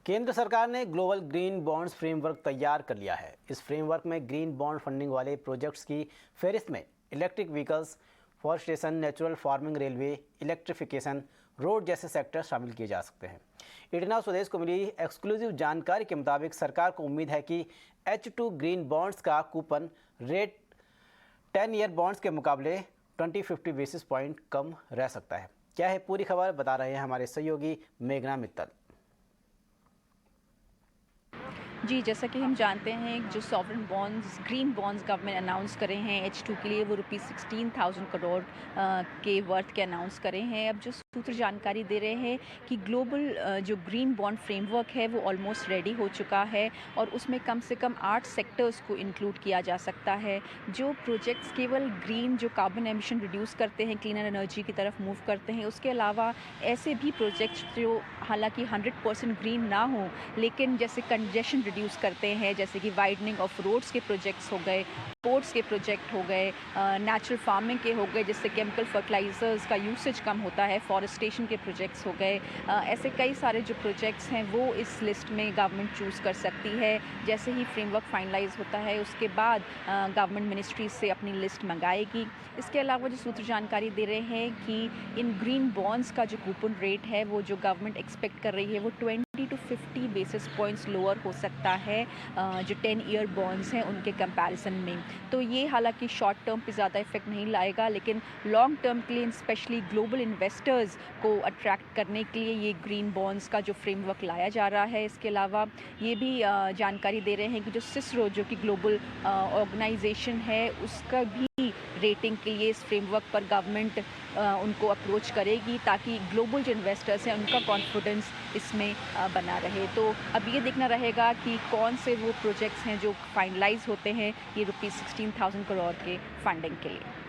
केंद्र सरकार ने ग्लोबल ग्रीन बॉन्ड्स फ्रेमवर्क तैयार कर लिया है। इस फ्रेमवर्क में ग्रीन बॉन्ड फंडिंग वाले प्रोजेक्ट्स की फहरिस्त में electric vehicles, forestation, natural farming, railway, electrification, road जैसे सेक्टर शामिल किए जा सकते हैं। इटना स्वदेश को मिली एक्सक्लूसिव जानकारी के मुताबिक सरकार को उम्मीद है कि H2 ग्रीन बॉन्ड्स का कूपन रेट 10 ईयर बॉन्ड्स के मुकाबले 20-50 बेसिस पॉइंट कम रह सकता है। क्या है पूरी खबर, बता रहे हैं हमारे सहयोगी मेघना मित्तल। जी, जैसा कि हम जानते हैं जो sovereign bonds, green bonds government announce करे हैं H2 के लिए, वो रुपीज़ 16,000 करोड़ के वर्थ के अनाउंस करे हैं। अब जो सूत्र जानकारी दे रहे हैं कि ग्लोबल जो ग्रीन बॉन्ड फ्रेमवर्क है वो ऑलमोस्ट रेडी हो चुका है और उसमें कम से कम 8 सेक्टर्स को इंक्लूड किया जा सकता है। जो प्रोजेक्ट्स केवल ग्रीन जो कार्बन एमिशन रिड्यूस करते हैं, क्लीनर एनर्जी की तरफ मूव करते हैं, उसके अलावा ऐसे भी प्रोजेक्ट्स जो हालांकि 100% ग्रीन ना हो लेकिन जैसे कंजेशन रिड्यूस करते हैं, जैसे कि वाइडनिंग ऑफ रोड्स के प्रोजेक्ट्स हो गए, पोर्ट्स के प्रोजेक्ट हो गए, नेचुरल फार्मिंग के हो गए जिससे केमिकल फर्टिलाइजर्स का यूसेज कम होता है, फॉरेस्टेशन के प्रोजेक्ट्स हो गए। ऐसे कई सारे जो प्रोजेक्ट्स हैं वो इस लिस्ट में गवर्नमेंट चूज़ कर सकती है। जैसे ही फ्रेमवर्क फाइनलाइज होता है उसके बाद गवर्नमेंट मिनिस्ट्री से अपनी लिस्ट मंगाएगी। इसके अलावा जो सूत्र जानकारी दे रहे हैं कि इन ग्रीन बॉन्ड्स का जो कूपन रेट है वो जो गवर्नमेंट एक्सपेक्ट कर रही है वो 20 to 50 बेसिस पॉइंट्स लोअर हो सकता है जो 10 ईयर बॉन्ड्स हैं उनके कंपैरिजन में। तो ये हालांकि शॉर्ट टर्म पे ज़्यादा इफेक्ट नहीं लाएगा, लेकिन लॉन्ग टर्म के लिए स्पेशली ग्लोबल इन्वेस्टर्स को अट्रैक्ट करने के लिए ये ग्रीन बॉन्ड्स का जो फ्रेमवर्क लाया जा रहा है। इसके अलावा ये भी जानकारी दे रहे हैं कि जो सिसरो जो कि ग्लोबल ऑर्गेनाइजेशन है उसका भी रेटिंग के लिए इस फ्रेमवर्क पर गवर्नमेंट उनको अप्रोच करेगी ताकि ग्लोबल जो इन्वेस्टर्स हैं उनका कॉन्फिडेंस इसमें बना रहे। तो अब ये देखना रहेगा कि कौन से वो प्रोजेक्ट्स हैं जो फाइनलाइज होते हैं ये रुपीज़ 16,000 करोड़ के फंडिंग के लिए।